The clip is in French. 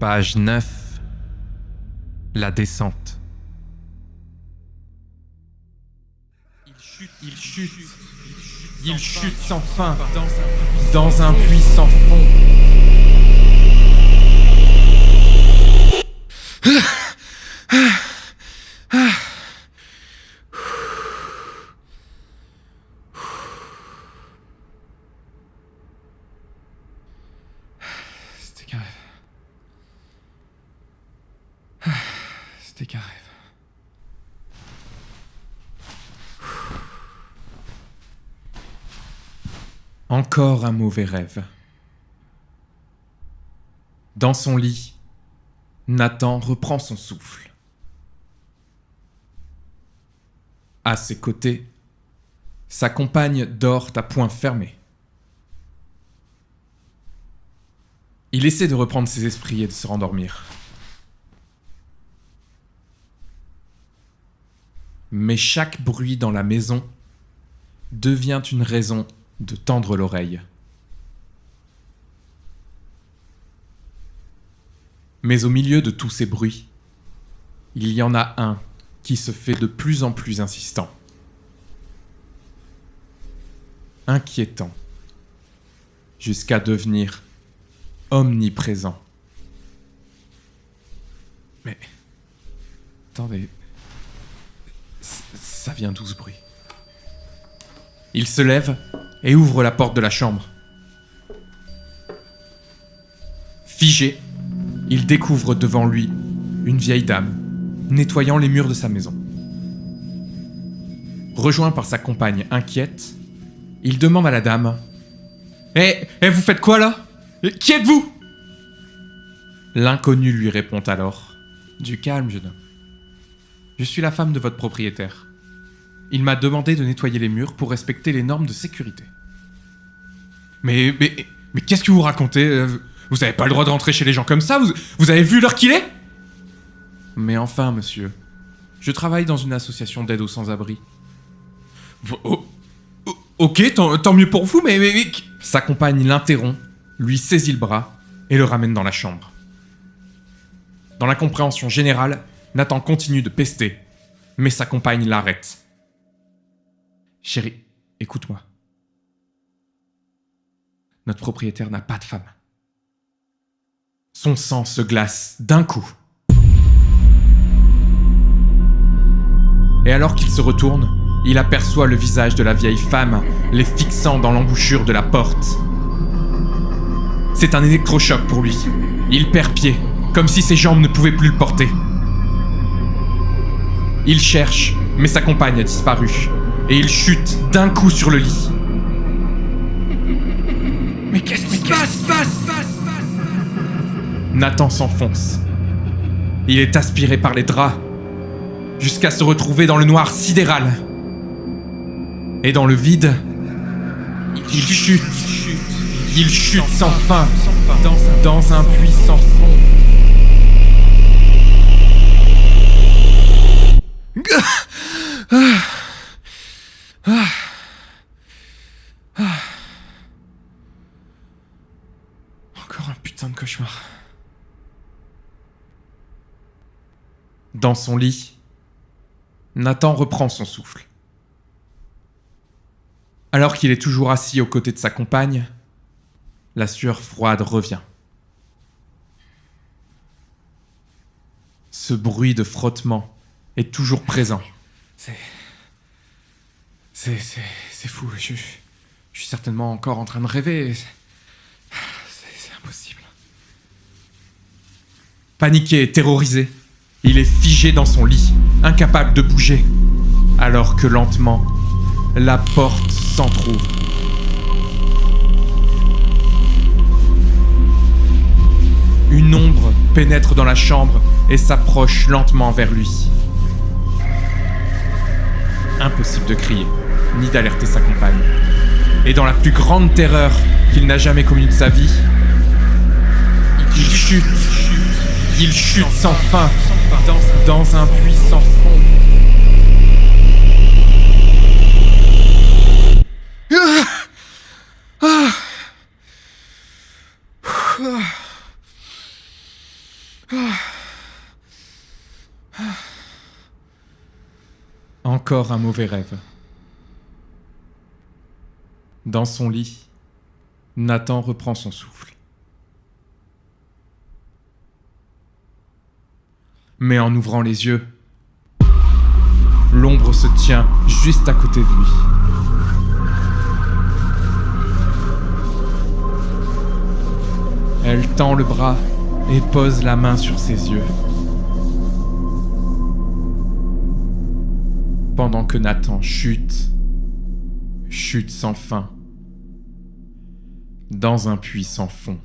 Page 9. La descente. Il chute sans fin dans un puits sans fond. C'était qu'un rêve. Encore un mauvais rêve. Dans son lit, Nathan reprend son souffle. À ses côtés, sa compagne dort à poings fermés. Il essaie de reprendre ses esprits et de se rendormir. Mais chaque bruit dans la maison devient une raison de tendre l'oreille. Mais au milieu de tous ces bruits, il y en a un qui se fait de plus en plus insistant. Inquiétant, jusqu'à devenir omniprésent. Mais, attendez, ça vient d'où ce bruit ? Il se lève et ouvre la porte de la chambre. Figé, il découvre devant lui une vieille dame nettoyant les murs de sa maison. Rejoint par sa compagne inquiète, il demande à la dame « vous faites quoi là ? Qui êtes-vous » L'inconnu lui répond alors « Du calme, jeune homme. Je suis la femme de votre propriétaire. Il m'a demandé de nettoyer les murs pour respecter les normes de sécurité. » Mais qu'est-ce que vous racontez ? Vous n'avez pas le droit de rentrer chez les gens comme ça ? Vous avez vu l'heure qu'il est ? Mais enfin, monsieur, je travaille dans une association d'aide aux sans-abri. Ok, tant mieux pour vous, mais... Sa compagne l'interrompt, lui saisit le bras et le ramène dans la chambre. Dans l'incompréhension générale, Nathan continue de pester, mais sa compagne l'arrête. Chérie, écoute-moi. Notre propriétaire n'a pas de femme. Son sang se glace d'un coup. Et alors qu'il se retourne, il aperçoit le visage de la vieille femme, les fixant dans l'embouchure de la porte. C'est un électrochoc pour lui. Il perd pied, comme si ses jambes ne pouvaient plus le porter. Il cherche, mais sa compagne a disparu, et il chute d'un coup sur le lit. Mais qu'est-ce qui se passe ? Nathan s'enfonce. Il est aspiré par les draps, jusqu'à se retrouver dans le noir sidéral. Et dans le vide, il chute sans fin, dans un puits sans fond. Encore un putain de cauchemar. Dans son lit, Nathan reprend son souffle. Alors qu'il est toujours assis aux côtés de sa compagne, la sueur froide revient. Ce bruit de frottement est toujours présent. C'est fou, je suis certainement encore en train de rêver. C'est impossible. Paniqué et terrorisé, il est figé dans son lit, incapable de bouger, alors que lentement, la porte s'entrouvre. Une ombre pénètre dans la chambre et s'approche lentement vers lui. Impossible de crier, ni d'alerter sa compagne. Et dans la plus grande terreur qu'il n'a jamais connue de sa vie, il chute sans fin dans un puits sans fond. Encore un mauvais rêve. Dans son lit, Nathan reprend son souffle. Mais en ouvrant les yeux, l'ombre se tient juste à côté de lui. Elle tend le bras et pose la main sur ses yeux. Pendant que Nathan chute sans fin, dans un puits sans fond.